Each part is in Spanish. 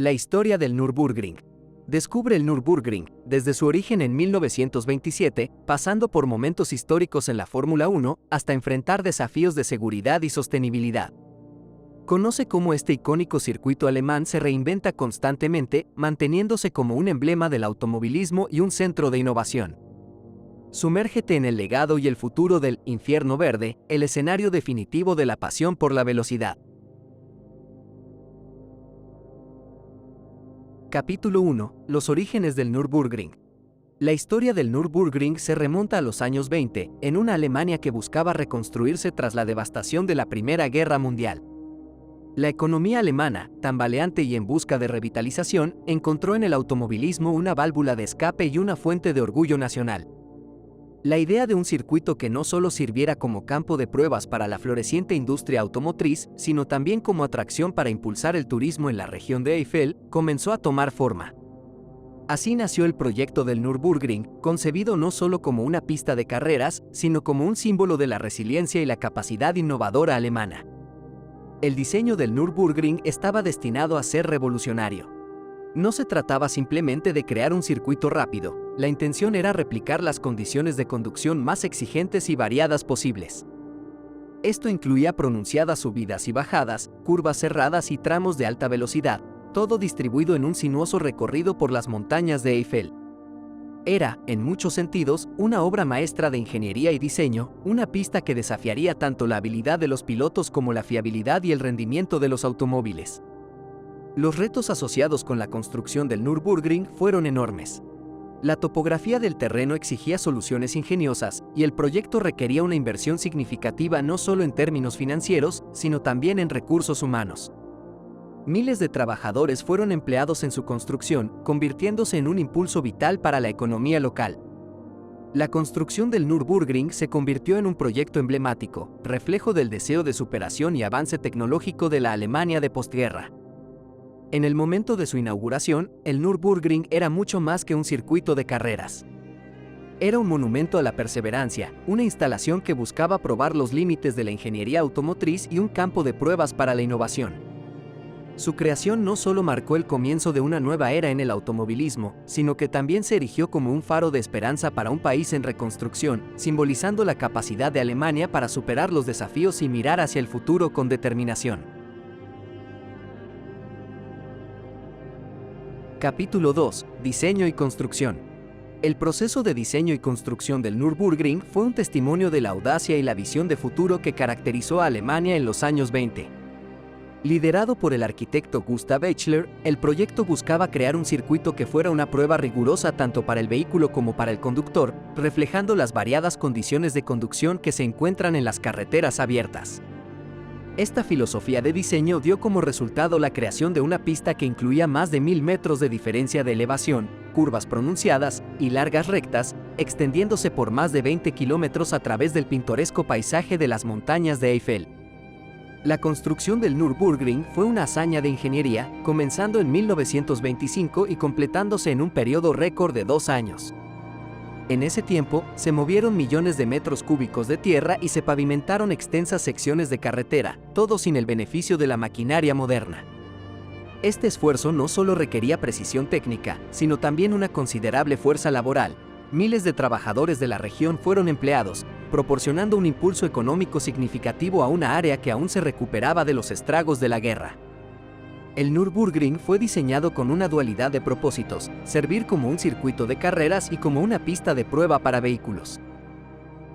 La historia del Nürburgring. Descubre el Nürburgring, desde su origen en 1927, pasando por momentos históricos en la Fórmula 1, hasta enfrentar desafíos de seguridad y sostenibilidad. Conoce cómo este icónico circuito alemán se reinventa constantemente, manteniéndose como un emblema del automovilismo y un centro de innovación. Sumérgete en el legado y el futuro del Infierno Verde, el escenario definitivo de la pasión por la velocidad. Capítulo 1. Los orígenes del Nürburgring. La historia del Nürburgring se remonta a los años 20, en una Alemania que buscaba reconstruirse tras la devastación de la Primera Guerra Mundial. La economía alemana, tambaleante y en busca de revitalización, encontró en el automovilismo una válvula de escape y una fuente de orgullo nacional. La idea de un circuito que no solo sirviera como campo de pruebas para la floreciente industria automotriz, sino también como atracción para impulsar el turismo en la región de Eifel, comenzó a tomar forma. Así nació el proyecto del Nürburgring, concebido no solo como una pista de carreras, sino como un símbolo de la resiliencia y la capacidad innovadora alemana. El diseño del Nürburgring estaba destinado a ser revolucionario. No se trataba simplemente de crear un circuito rápido, la intención era replicar las condiciones de conducción más exigentes y variadas posibles. Esto incluía pronunciadas subidas y bajadas, curvas cerradas y tramos de alta velocidad, todo distribuido en un sinuoso recorrido por las montañas de Eifel. Era, en muchos sentidos, una obra maestra de ingeniería y diseño, una pista que desafiaría tanto la habilidad de los pilotos como la fiabilidad y el rendimiento de los automóviles. Los retos asociados con la construcción del Nürburgring fueron enormes. La topografía del terreno exigía soluciones ingeniosas, y el proyecto requería una inversión significativa no solo en términos financieros, sino también en recursos humanos. Miles de trabajadores fueron empleados en su construcción, convirtiéndose en un impulso vital para la economía local. La construcción del Nürburgring se convirtió en un proyecto emblemático, reflejo del deseo de superación y avance tecnológico de la Alemania de posguerra. En el momento de su inauguración, el Nürburgring era mucho más que un circuito de carreras. Era un monumento a la perseverancia, una instalación que buscaba probar los límites de la ingeniería automotriz y un campo de pruebas para la innovación. Su creación no solo marcó el comienzo de una nueva era en el automovilismo, sino que también se erigió como un faro de esperanza para un país en reconstrucción, simbolizando la capacidad de Alemania para superar los desafíos y mirar hacia el futuro con determinación. Capítulo 2. Diseño y construcción. El proceso de diseño y construcción del Nürburgring fue un testimonio de la audacia y la visión de futuro que caracterizó a Alemania en los años 20. Liderado por el arquitecto Gustav Eichler, el proyecto buscaba crear un circuito que fuera una prueba rigurosa tanto para el vehículo como para el conductor, reflejando las variadas condiciones de conducción que se encuentran en las carreteras abiertas. Esta filosofía de diseño dio como resultado la creación de una pista que incluía más de 1000 metros de diferencia de elevación, curvas pronunciadas y largas rectas, extendiéndose por más de 20 kilómetros a través del pintoresco paisaje de las montañas de Eifel. La construcción del Nürburgring fue una hazaña de ingeniería, comenzando en 1925 y completándose en un periodo récord de 2 años. En ese tiempo, se movieron millones de metros cúbicos de tierra y se pavimentaron extensas secciones de carretera, todo sin el beneficio de la maquinaria moderna. Este esfuerzo no solo requería precisión técnica, sino también una considerable fuerza laboral. Miles de trabajadores de la región fueron empleados, proporcionando un impulso económico significativo a una área que aún se recuperaba de los estragos de la guerra. El Nürburgring fue diseñado con una dualidad de propósitos, servir como un circuito de carreras y como una pista de prueba para vehículos.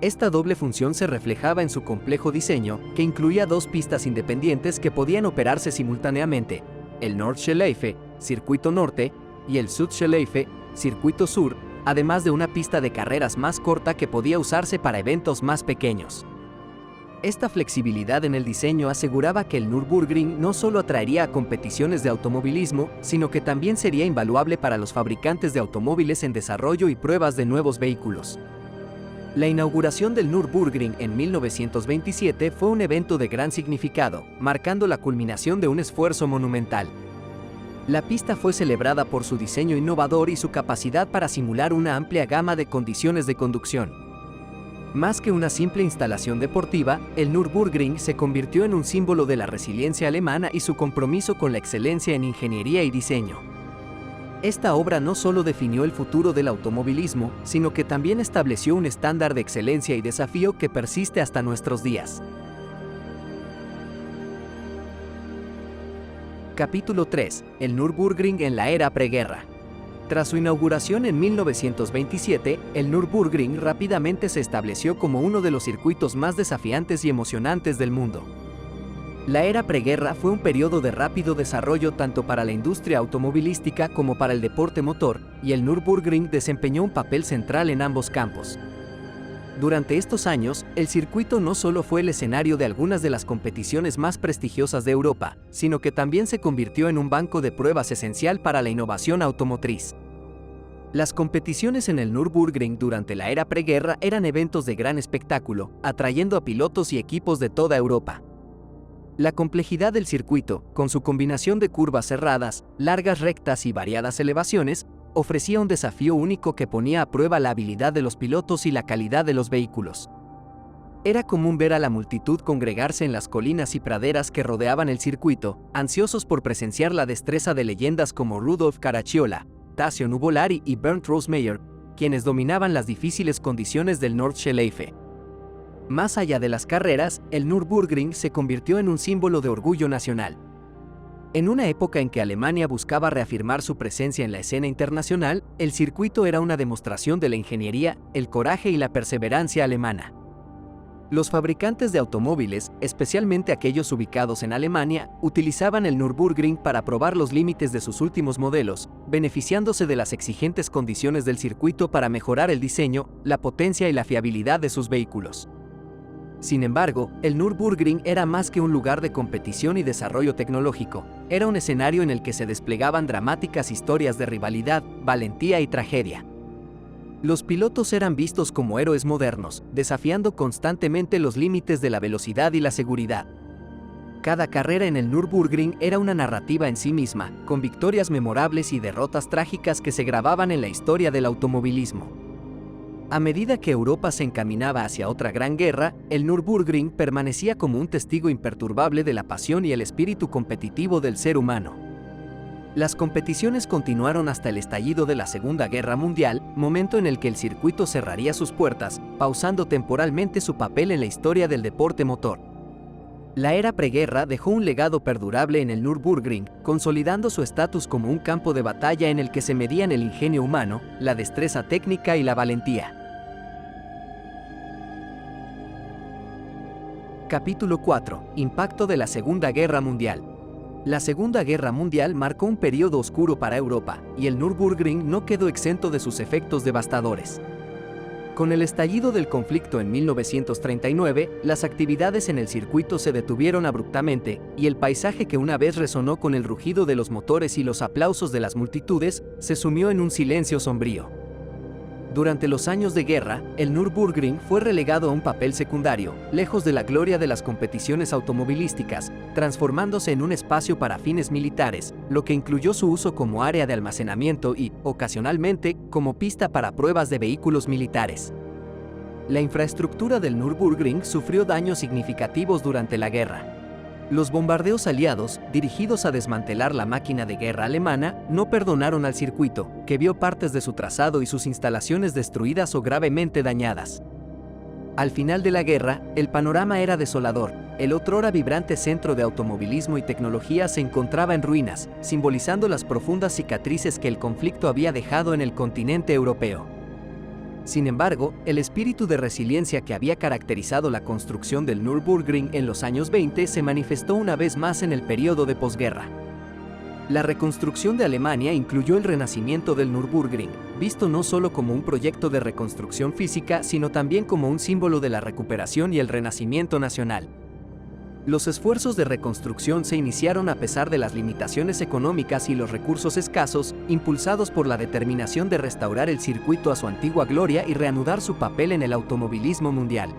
Esta doble función se reflejaba en su complejo diseño, que incluía 2 pistas independientes que podían operarse simultáneamente, el Nordschleife, circuito norte, y el Südschleife, circuito sur, además de una pista de carreras más corta que podía usarse para eventos más pequeños. Esta flexibilidad en el diseño aseguraba que el Nürburgring no solo atraería a competiciones de automovilismo, sino que también sería invaluable para los fabricantes de automóviles en desarrollo y pruebas de nuevos vehículos. La inauguración del Nürburgring en 1927 fue un evento de gran significado, marcando la culminación de un esfuerzo monumental. La pista fue celebrada por su diseño innovador y su capacidad para simular una amplia gama de condiciones de conducción. Más que una simple instalación deportiva, el Nürburgring se convirtió en un símbolo de la resiliencia alemana y su compromiso con la excelencia en ingeniería y diseño. Esta obra no solo definió el futuro del automovilismo, sino que también estableció un estándar de excelencia y desafío que persiste hasta nuestros días. Capítulo 3. El Nürburgring en la era preguerra. Tras su inauguración en 1927, el Nürburgring rápidamente se estableció como uno de los circuitos más desafiantes y emocionantes del mundo. La era preguerra fue un periodo de rápido desarrollo tanto para la industria automovilística como para el deporte motor, y el Nürburgring desempeñó un papel central en ambos campos. Durante estos años, el circuito no solo fue el escenario de algunas de las competiciones más prestigiosas de Europa, sino que también se convirtió en un banco de pruebas esencial para la innovación automotriz. Las competiciones en el Nürburgring durante la era preguerra eran eventos de gran espectáculo, atrayendo a pilotos y equipos de toda Europa. La complejidad del circuito, con su combinación de curvas cerradas, largas rectas y variadas elevaciones, ofrecía un desafío único que ponía a prueba la habilidad de los pilotos y la calidad de los vehículos. Era común ver a la multitud congregarse en las colinas y praderas que rodeaban el circuito, ansiosos por presenciar la destreza de leyendas como Rudolf Caracciola, Tazio Nuvolari y Bernd Rosemeyer, quienes dominaban las difíciles condiciones del Nordschleife. Más allá de las carreras, el Nürburgring se convirtió en un símbolo de orgullo nacional. En una época en que Alemania buscaba reafirmar su presencia en la escena internacional, el circuito era una demostración de la ingeniería, el coraje y la perseverancia alemana. Los fabricantes de automóviles, especialmente aquellos ubicados en Alemania, utilizaban el Nürburgring para probar los límites de sus últimos modelos, beneficiándose de las exigentes condiciones del circuito para mejorar el diseño, la potencia y la fiabilidad de sus vehículos. Sin embargo, el Nürburgring era más que un lugar de competición y desarrollo tecnológico, era un escenario en el que se desplegaban dramáticas historias de rivalidad, valentía y tragedia. Los pilotos eran vistos como héroes modernos, desafiando constantemente los límites de la velocidad y la seguridad. Cada carrera en el Nürburgring era una narrativa en sí misma, con victorias memorables y derrotas trágicas que se grababan en la historia del automovilismo. A medida que Europa se encaminaba hacia otra gran guerra, el Nürburgring permanecía como un testigo imperturbable de la pasión y el espíritu competitivo del ser humano. Las competiciones continuaron hasta el estallido de la Segunda Guerra Mundial, momento en el que el circuito cerraría sus puertas, pausando temporalmente su papel en la historia del deporte motor. La era preguerra dejó un legado perdurable en el Nürburgring, consolidando su estatus como un campo de batalla en el que se medían el ingenio humano, la destreza técnica y la valentía. Capítulo 4. Impacto de la Segunda Guerra Mundial. La Segunda Guerra Mundial marcó un periodo oscuro para Europa, y el Nürburgring no quedó exento de sus efectos devastadores. Con el estallido del conflicto en 1939, las actividades en el circuito se detuvieron abruptamente, y el paisaje que una vez resonó con el rugido de los motores y los aplausos de las multitudes, se sumió en un silencio sombrío. Durante los años de guerra, el Nürburgring fue relegado a un papel secundario, lejos de la gloria de las competiciones automovilísticas, transformándose en un espacio para fines militares, lo que incluyó su uso como área de almacenamiento y, ocasionalmente, como pista para pruebas de vehículos militares. La infraestructura del Nürburgring sufrió daños significativos durante la guerra. Los bombardeos aliados, dirigidos a desmantelar la máquina de guerra alemana, no perdonaron al circuito, que vio partes de su trazado y sus instalaciones destruidas o gravemente dañadas. Al final de la guerra, el panorama era desolador. El otrora vibrante centro de automovilismo y tecnología se encontraba en ruinas, simbolizando las profundas cicatrices que el conflicto había dejado en el continente europeo. Sin embargo, el espíritu de resiliencia que había caracterizado la construcción del Nürburgring en los años 20 se manifestó una vez más en el periodo de posguerra. La reconstrucción de Alemania incluyó el renacimiento del Nürburgring, visto no solo como un proyecto de reconstrucción física, sino también como un símbolo de la recuperación y el renacimiento nacional. Los esfuerzos de reconstrucción se iniciaron a pesar de las limitaciones económicas y los recursos escasos, impulsados por la determinación de restaurar el circuito a su antigua gloria y reanudar su papel en el automovilismo mundial.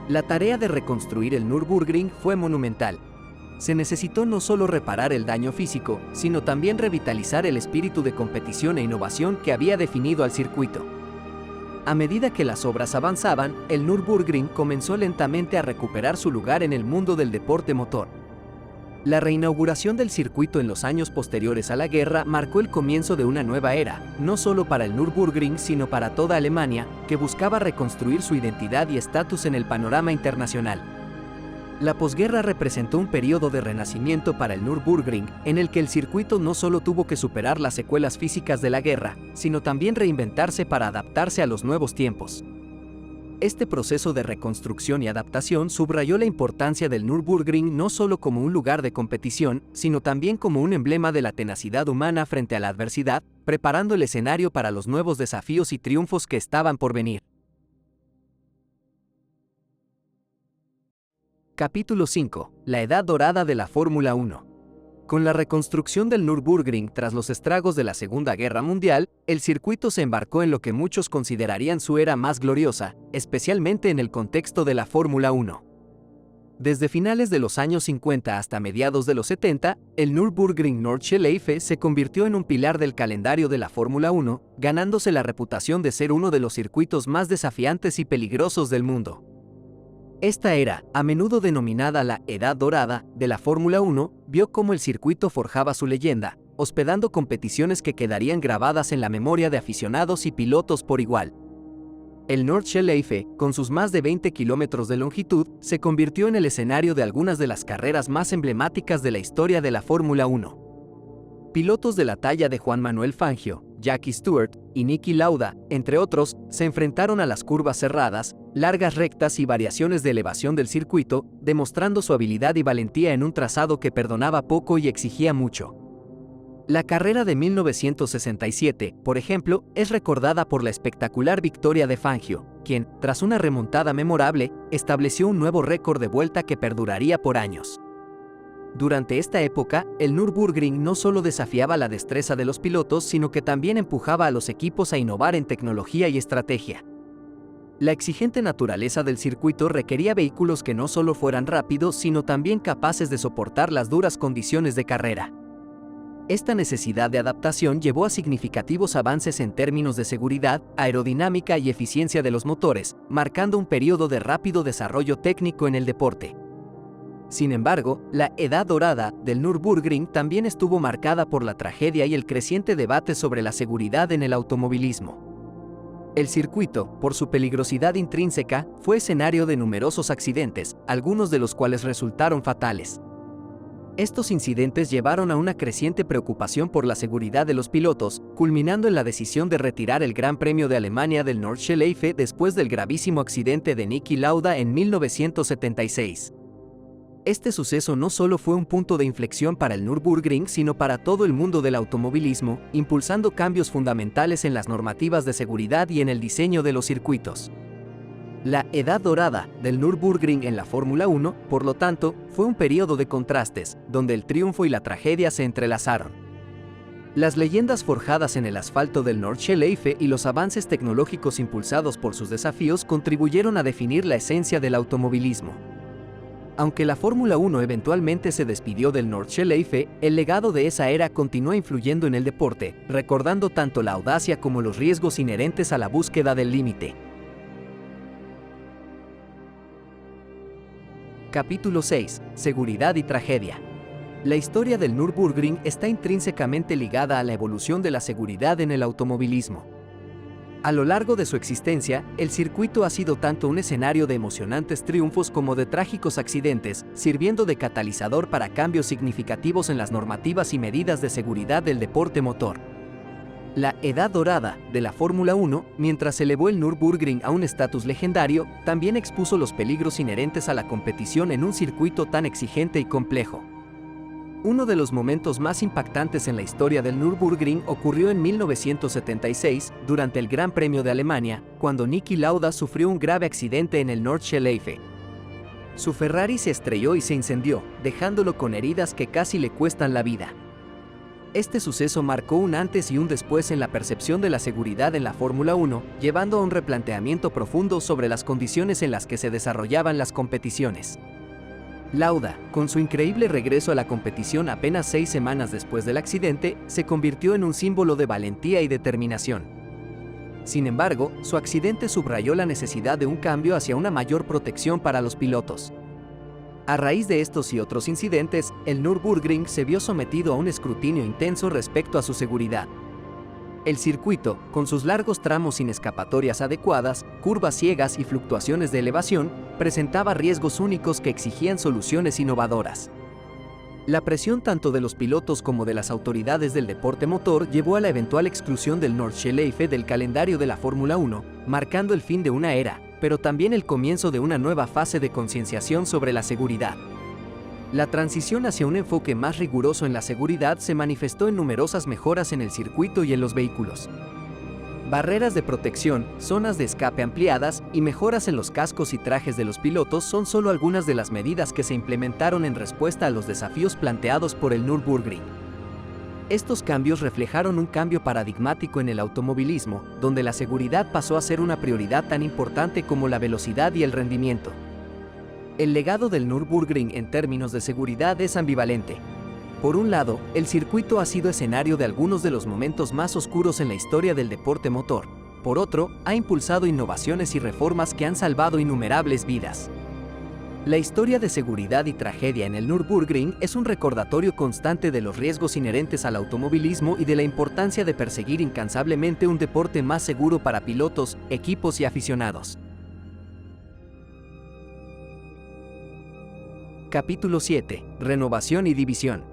La tarea de reconstruir el Nürburgring fue monumental. Se necesitó no solo reparar el daño físico, sino también revitalizar el espíritu de competición e innovación que había definido al circuito. A medida que las obras avanzaban, el Nürburgring comenzó lentamente a recuperar su lugar en el mundo del deporte motor. La reinauguración del circuito en los años posteriores a la guerra marcó el comienzo de una nueva era, no solo para el Nürburgring sino para toda Alemania, que buscaba reconstruir su identidad y estatus en el panorama internacional. La posguerra representó un periodo de renacimiento para el Nürburgring, en el que el circuito no solo tuvo que superar las secuelas físicas de la guerra, sino también reinventarse para adaptarse a los nuevos tiempos. Este proceso de reconstrucción y adaptación subrayó la importancia del Nürburgring no solo como un lugar de competición, sino también como un emblema de la tenacidad humana frente a la adversidad, preparando el escenario para los nuevos desafíos y triunfos que estaban por venir. Capítulo 5. La Edad Dorada de la Fórmula 1. Con la reconstrucción del Nürburgring tras los estragos de la Segunda Guerra Mundial, el circuito se embarcó en lo que muchos considerarían su era más gloriosa, especialmente en el contexto de la Fórmula 1. Desde finales de los años 50 hasta mediados de los 70, el Nürburgring Nordschleife se convirtió en un pilar del calendario de la Fórmula 1, ganándose la reputación de ser uno de los circuitos más desafiantes y peligrosos del mundo. Esta era, a menudo denominada la Edad Dorada de la Fórmula 1, vio cómo el circuito forjaba su leyenda, hospedando competiciones que quedarían grabadas en la memoria de aficionados y pilotos por igual. El Nordschleife, con sus más de 20 kilómetros de longitud, se convirtió en el escenario de algunas de las carreras más emblemáticas de la historia de la Fórmula 1. Pilotos de la talla de Juan Manuel Fangio, Jackie Stewart y Niki Lauda, entre otros, se enfrentaron a las curvas cerradas, largas rectas y variaciones de elevación del circuito, demostrando su habilidad y valentía en un trazado que perdonaba poco y exigía mucho. La carrera de 1967, por ejemplo, es recordada por la espectacular victoria de Fangio, quien, tras una remontada memorable, estableció un nuevo récord de vuelta que perduraría por años. Durante esta época, el Nürburgring no solo desafiaba la destreza de los pilotos, sino que también empujaba a los equipos a innovar en tecnología y estrategia. La exigente naturaleza del circuito requería vehículos que no solo fueran rápidos, sino también capaces de soportar las duras condiciones de carrera. Esta necesidad de adaptación llevó a significativos avances en términos de seguridad, aerodinámica y eficiencia de los motores, marcando un periodo de rápido desarrollo técnico en el deporte. Sin embargo, la Edad Dorada del Nürburgring también estuvo marcada por la tragedia y el creciente debate sobre la seguridad en el automovilismo. El circuito, por su peligrosidad intrínseca, fue escenario de numerosos accidentes, algunos de los cuales resultaron fatales. Estos incidentes llevaron a una creciente preocupación por la seguridad de los pilotos, culminando en la decisión de retirar el Gran Premio de Alemania del Nordschleife después del gravísimo accidente de Niki Lauda en 1976. Este suceso no solo fue un punto de inflexión para el Nürburgring, sino para todo el mundo del automovilismo, impulsando cambios fundamentales en las normativas de seguridad y en el diseño de los circuitos. La Edad Dorada del Nürburgring en la Fórmula 1, por lo tanto, fue un periodo de contrastes, donde el triunfo y la tragedia se entrelazaron. Las leyendas forjadas en el asfalto del Nordschleife y los avances tecnológicos impulsados por sus desafíos contribuyeron a definir la esencia del automovilismo. Aunque la Fórmula 1 eventualmente se despidió del Nordschleife, el legado de esa era continuó influyendo en el deporte, recordando tanto la audacia como los riesgos inherentes a la búsqueda del límite. Capítulo 6. Seguridad y tragedia. La historia del Nürburgring está intrínsecamente ligada a la evolución de la seguridad en el automovilismo. A lo largo de su existencia, el circuito ha sido tanto un escenario de emocionantes triunfos como de trágicos accidentes, sirviendo de catalizador para cambios significativos en las normativas y medidas de seguridad del deporte motor. La Edad Dorada de la Fórmula 1, mientras elevó el Nürburgring a un estatus legendario, también expuso los peligros inherentes a la competición en un circuito tan exigente y complejo. Uno de los momentos más impactantes en la historia del Nürburgring ocurrió en 1976, durante el Gran Premio de Alemania, cuando Niki Lauda sufrió un grave accidente en el Nordschleife. Su Ferrari se estrelló y se incendió, dejándolo con heridas que casi le cuestan la vida. Este suceso marcó un antes y un después en la percepción de la seguridad en la Fórmula 1, llevando a un replanteamiento profundo sobre las condiciones en las que se desarrollaban las competiciones. Lauda, con su increíble regreso a la competición apenas 6 semanas después del accidente, se convirtió en un símbolo de valentía y determinación. Sin embargo, su accidente subrayó la necesidad de un cambio hacia una mayor protección para los pilotos. A raíz de estos y otros incidentes, el Nürburgring se vio sometido a un escrutinio intenso respecto a su seguridad. El circuito, con sus largos tramos sin escapatorias adecuadas, curvas ciegas y fluctuaciones de elevación, presentaba riesgos únicos que exigían soluciones innovadoras. La presión tanto de los pilotos como de las autoridades del deporte motor llevó a la eventual exclusión del Nordschleife del calendario de la Fórmula 1, marcando el fin de una era, pero también el comienzo de una nueva fase de concienciación sobre la seguridad. La transición hacia un enfoque más riguroso en la seguridad se manifestó en numerosas mejoras en el circuito y en los vehículos. Barreras de protección, zonas de escape ampliadas y mejoras en los cascos y trajes de los pilotos son solo algunas de las medidas que se implementaron en respuesta a los desafíos planteados por el Nürburgring. Estos cambios reflejaron un cambio paradigmático en el automovilismo, donde la seguridad pasó a ser una prioridad tan importante como la velocidad y el rendimiento. El legado del Nürburgring en términos de seguridad es ambivalente. Por un lado, el circuito ha sido escenario de algunos de los momentos más oscuros en la historia del deporte motor. Por otro, ha impulsado innovaciones y reformas que han salvado innumerables vidas. La historia de seguridad y tragedia en el Nürburgring es un recordatorio constante de los riesgos inherentes al automovilismo y de la importancia de perseguir incansablemente un deporte más seguro para pilotos, equipos y aficionados. Capítulo 7. Renovación y división.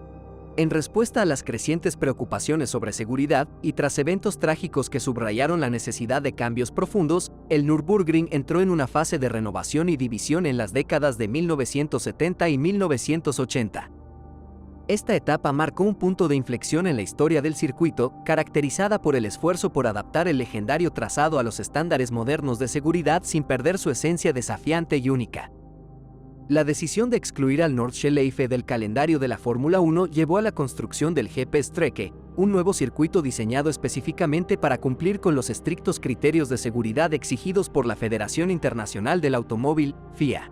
En respuesta a las crecientes preocupaciones sobre seguridad y tras eventos trágicos que subrayaron la necesidad de cambios profundos, el Nürburgring entró en una fase de renovación y división en las décadas de 1970 y 1980. Esta etapa marcó un punto de inflexión en la historia del circuito, caracterizada por el esfuerzo por adaptar el legendario trazado a los estándares modernos de seguridad sin perder su esencia desafiante y única. La decisión de excluir al Nordschleife del calendario de la Fórmula 1 llevó a la construcción del GP-Strecke, un nuevo circuito diseñado específicamente para cumplir con los estrictos criterios de seguridad exigidos por la Federación Internacional del Automóvil, FIA.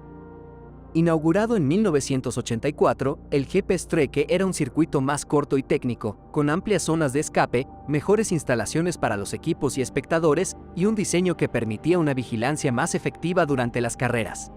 Inaugurado en 1984, el GP-Strecke era un circuito más corto y técnico, con amplias zonas de escape, mejores instalaciones para los equipos y espectadores, y un diseño que permitía una vigilancia más efectiva durante las carreras.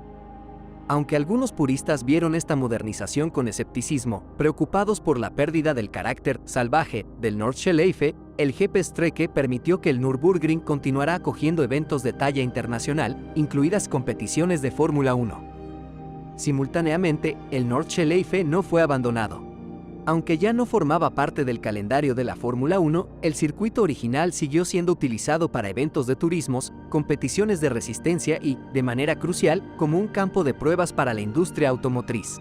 Aunque algunos puristas vieron esta modernización con escepticismo, preocupados por la pérdida del carácter salvaje del Nordschleife, el GP-Strecke permitió que el Nürburgring continuara acogiendo eventos de talla internacional, incluidas competiciones de Fórmula 1. Simultáneamente, el Nordschleife no fue abandonado. Aunque ya no formaba parte del calendario de la Fórmula 1, el circuito original siguió siendo utilizado para eventos de turismos, competiciones de resistencia y, de manera crucial, como un campo de pruebas para la industria automotriz.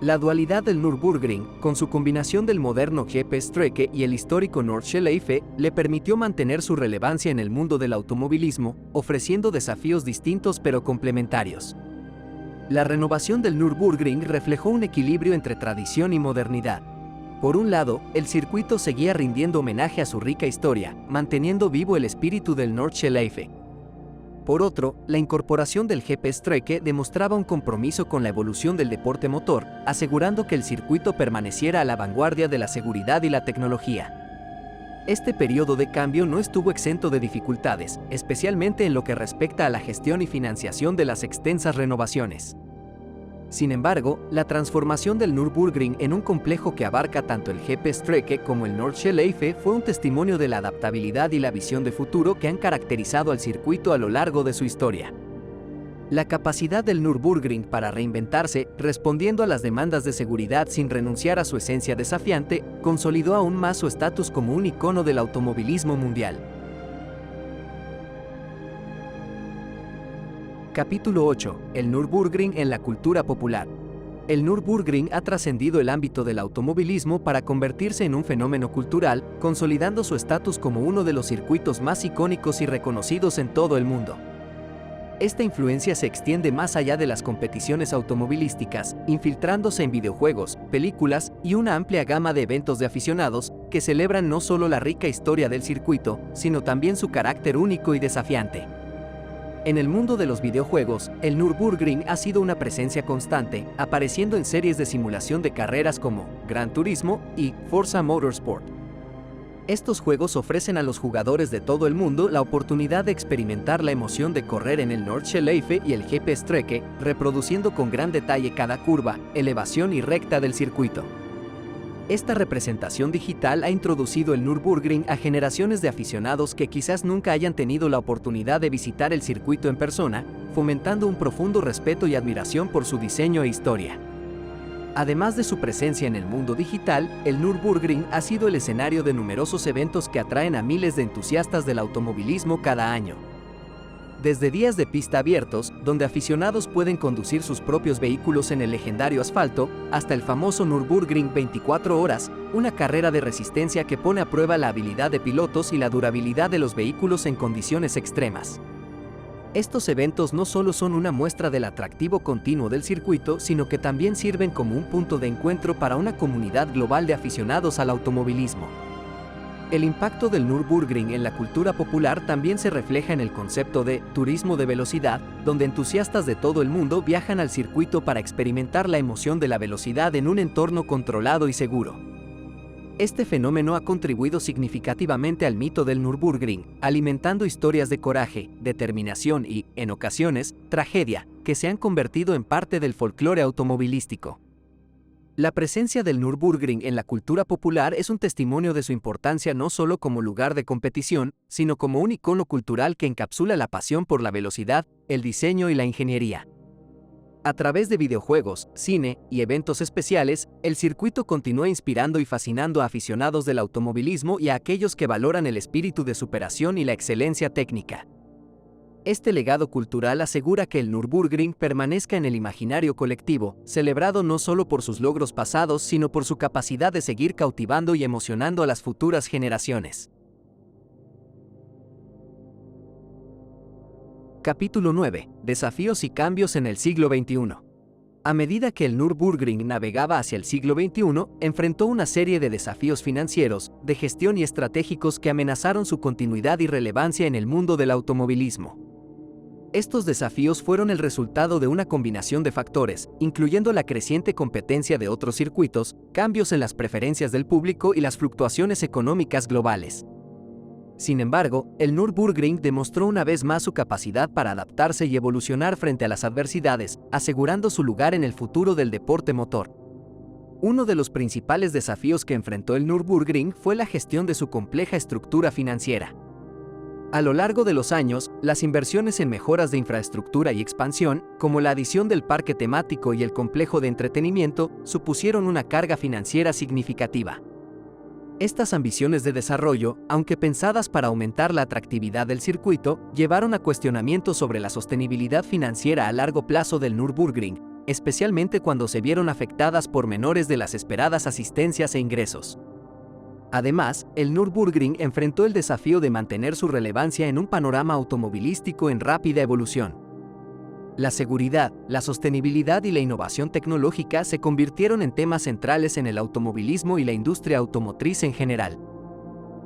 La dualidad del Nürburgring, con su combinación del moderno GP-Strecke y el histórico Nordschleife, le permitió mantener su relevancia en el mundo del automovilismo, ofreciendo desafíos distintos pero complementarios. La renovación del Nürburgring reflejó un equilibrio entre tradición y modernidad. Por un lado, el circuito seguía rindiendo homenaje a su rica historia, manteniendo vivo el espíritu del Nordschleife. Por otro, la incorporación del GP-Strecke demostraba un compromiso con la evolución del deporte motor, asegurando que el circuito permaneciera a la vanguardia de la seguridad y la tecnología. Este periodo de cambio no estuvo exento de dificultades, especialmente en lo que respecta a la gestión y financiación de las extensas renovaciones. Sin embargo, la transformación del Nürburgring en un complejo que abarca tanto el GP-Strecke como el Nordschleife fue un testimonio de la adaptabilidad y la visión de futuro que han caracterizado al circuito a lo largo de su historia. La capacidad del Nürburgring para reinventarse, respondiendo a las demandas de seguridad sin renunciar a su esencia desafiante, consolidó aún más su estatus como un icono del automovilismo mundial. Capítulo 8. El Nürburgring en la cultura popular. El Nürburgring ha trascendido el ámbito del automovilismo para convertirse en un fenómeno cultural, consolidando su estatus como uno de los circuitos más icónicos y reconocidos en todo el mundo. Esta influencia se extiende más allá de las competiciones automovilísticas, infiltrándose en videojuegos, películas y una amplia gama de eventos de aficionados que celebran no solo la rica historia del circuito, sino también su carácter único y desafiante. En el mundo de los videojuegos, el Nürburgring ha sido una presencia constante, apareciendo en series de simulación de carreras como Gran Turismo y Forza Motorsport. Estos juegos ofrecen a los jugadores de todo el mundo la oportunidad de experimentar la emoción de correr en el Nordschleife y el GP-Strecke, reproduciendo con gran detalle cada curva, elevación y recta del circuito. Esta representación digital ha introducido el Nürburgring a generaciones de aficionados que quizás nunca hayan tenido la oportunidad de visitar el circuito en persona, fomentando un profundo respeto y admiración por su diseño e historia. Además de su presencia en el mundo digital, el Nürburgring ha sido el escenario de numerosos eventos que atraen a miles de entusiastas del automovilismo cada año. Desde días de pista abiertos, donde aficionados pueden conducir sus propios vehículos en el legendario asfalto, hasta el famoso Nürburgring 24 horas, una carrera de resistencia que pone a prueba la habilidad de pilotos y la durabilidad de los vehículos en condiciones extremas. Estos eventos no solo son una muestra del atractivo continuo del circuito, sino que también sirven como un punto de encuentro para una comunidad global de aficionados al automovilismo. El impacto del Nürburgring en la cultura popular también se refleja en el concepto de turismo de velocidad, donde entusiastas de todo el mundo viajan al circuito para experimentar la emoción de la velocidad en un entorno controlado y seguro. Este fenómeno ha contribuido significativamente al mito del Nürburgring, alimentando historias de coraje, determinación y, en ocasiones, tragedia, que se han convertido en parte del folclore automovilístico. La presencia del Nürburgring en la cultura popular es un testimonio de su importancia no solo como lugar de competición, sino como un icono cultural que encapsula la pasión por la velocidad, el diseño y la ingeniería. A través de videojuegos, cine y eventos especiales, el circuito continúa inspirando y fascinando a aficionados del automovilismo y a aquellos que valoran el espíritu de superación y la excelencia técnica. Este legado cultural asegura que el Nürburgring permanezca en el imaginario colectivo, celebrado no solo por sus logros pasados, sino por su capacidad de seguir cautivando y emocionando a las futuras generaciones. Capítulo 9. Desafíos y cambios en el siglo XXI. A medida que el Nürburgring navegaba hacia el siglo XXI, enfrentó una serie de desafíos financieros, de gestión y estratégicos que amenazaron su continuidad y relevancia en el mundo del automovilismo. Estos desafíos fueron el resultado de una combinación de factores, incluyendo la creciente competencia de otros circuitos, cambios en las preferencias del público y las fluctuaciones económicas globales. Sin embargo, el Nürburgring demostró una vez más su capacidad para adaptarse y evolucionar frente a las adversidades, asegurando su lugar en el futuro del deporte motor. Uno de los principales desafíos que enfrentó el Nürburgring fue la gestión de su compleja estructura financiera. A lo largo de los años, las inversiones en mejoras de infraestructura y expansión, como la adición del parque temático y el complejo de entretenimiento, supusieron una carga financiera significativa. Estas ambiciones de desarrollo, aunque pensadas para aumentar la atractividad del circuito, llevaron a cuestionamientos sobre la sostenibilidad financiera a largo plazo del Nürburgring, especialmente cuando se vieron afectadas por menores de las esperadas asistencias e ingresos. Además, el Nürburgring enfrentó el desafío de mantener su relevancia en un panorama automovilístico en rápida evolución. La seguridad, la sostenibilidad y la innovación tecnológica se convirtieron en temas centrales en el automovilismo y la industria automotriz en general.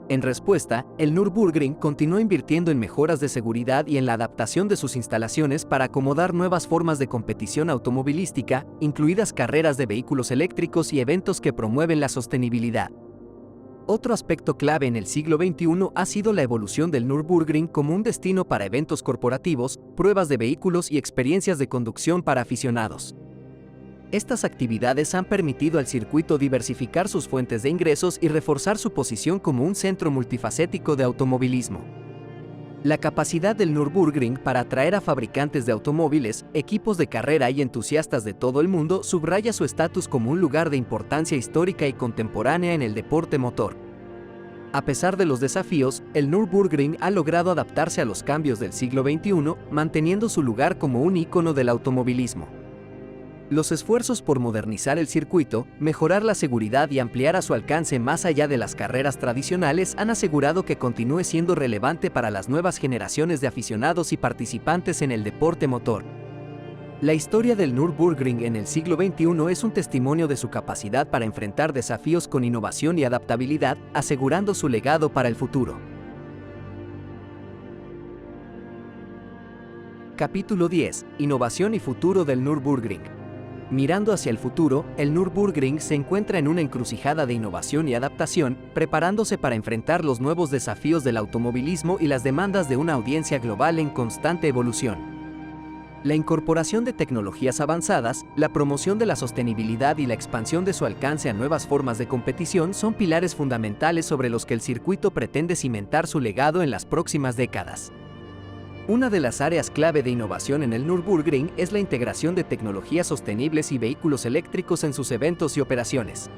En respuesta, el Nürburgring continuó invirtiendo en mejoras de seguridad y en la adaptación de sus instalaciones para acomodar nuevas formas de competición automovilística, incluidas carreras de vehículos eléctricos y eventos que promueven la sostenibilidad. Otro aspecto clave en el siglo XXI ha sido la evolución del Nürburgring como un destino para eventos corporativos, pruebas de vehículos y experiencias de conducción para aficionados. Estas actividades han permitido al circuito diversificar sus fuentes de ingresos y reforzar su posición como un centro multifacético de automovilismo. La capacidad del Nürburgring para atraer a fabricantes de automóviles, equipos de carrera y entusiastas de todo el mundo subraya su estatus como un lugar de importancia histórica y contemporánea en el deporte motor. A pesar de los desafíos, el Nürburgring ha logrado adaptarse a los cambios del siglo XXI, manteniendo su lugar como un ícono del automovilismo. Los esfuerzos por modernizar el circuito, mejorar la seguridad y ampliar a su alcance más allá de las carreras tradicionales han asegurado que continúe siendo relevante para las nuevas generaciones de aficionados y participantes en el deporte motor. La historia del Nürburgring en el siglo XXI es un testimonio de su capacidad para enfrentar desafíos con innovación y adaptabilidad, asegurando su legado para el futuro. Capítulo 10. Innovación y futuro del Nürburgring. Mirando hacia el futuro, el Nürburgring se encuentra en una encrucijada de innovación y adaptación, preparándose para enfrentar los nuevos desafíos del automovilismo y las demandas de una audiencia global en constante evolución. La incorporación de tecnologías avanzadas, la promoción de la sostenibilidad y la expansión de su alcance a nuevas formas de competición son pilares fundamentales sobre los que el circuito pretende cimentar su legado en las próximas décadas. Una de las áreas clave de innovación en el Nürburgring es la integración de tecnologías sostenibles y vehículos eléctricos en sus eventos y operaciones.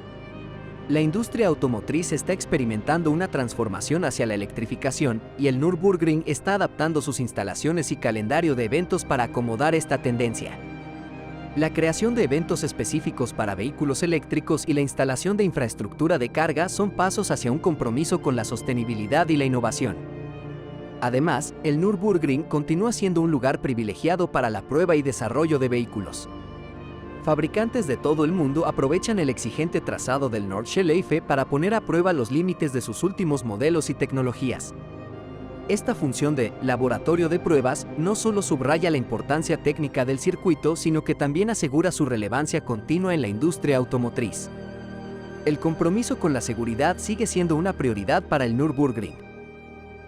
La industria automotriz está experimentando una transformación hacia la electrificación y el Nürburgring está adaptando sus instalaciones y calendario de eventos para acomodar esta tendencia. La creación de eventos específicos para vehículos eléctricos y la instalación de infraestructura de carga son pasos hacia un compromiso con la sostenibilidad y la innovación. Además, el Nürburgring continúa siendo un lugar privilegiado para la prueba y desarrollo de vehículos. Fabricantes de todo el mundo aprovechan el exigente trazado del Nordschleife para poner a prueba los límites de sus últimos modelos y tecnologías. Esta función de laboratorio de pruebas no solo subraya la importancia técnica del circuito, sino que también asegura su relevancia continua en la industria automotriz. El compromiso con la seguridad sigue siendo una prioridad para el Nürburgring.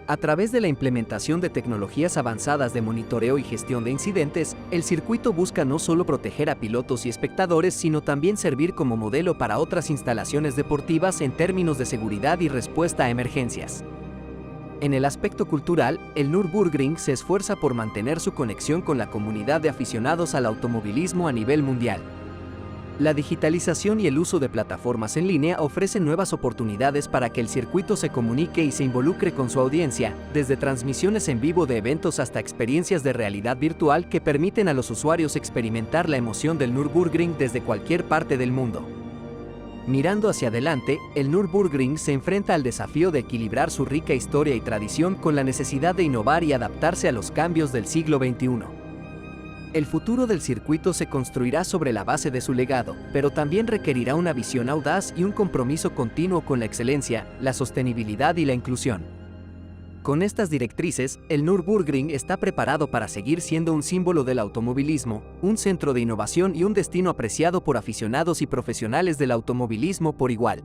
A través de la implementación de tecnologías avanzadas de monitoreo y gestión de incidentes, el circuito busca no solo proteger a pilotos y espectadores, sino también servir como modelo para otras instalaciones deportivas en términos de seguridad y respuesta a emergencias. En el aspecto cultural, el Nürburgring se esfuerza por mantener su conexión con la comunidad de aficionados al automovilismo a nivel mundial. La digitalización y el uso de plataformas en línea ofrecen nuevas oportunidades para que el circuito se comunique y se involucre con su audiencia, desde transmisiones en vivo de eventos hasta experiencias de realidad virtual que permiten a los usuarios experimentar la emoción del Nürburgring desde cualquier parte del mundo. Mirando hacia adelante, el Nürburgring se enfrenta al desafío de equilibrar su rica historia y tradición con la necesidad de innovar y adaptarse a los cambios del siglo XXI. El futuro del circuito se construirá sobre la base de su legado, pero también requerirá una visión audaz y un compromiso continuo con la excelencia, la sostenibilidad y la inclusión. Con estas directrices, el Nürburgring está preparado para seguir siendo un símbolo del automovilismo, un centro de innovación y un destino apreciado por aficionados y profesionales del automovilismo por igual.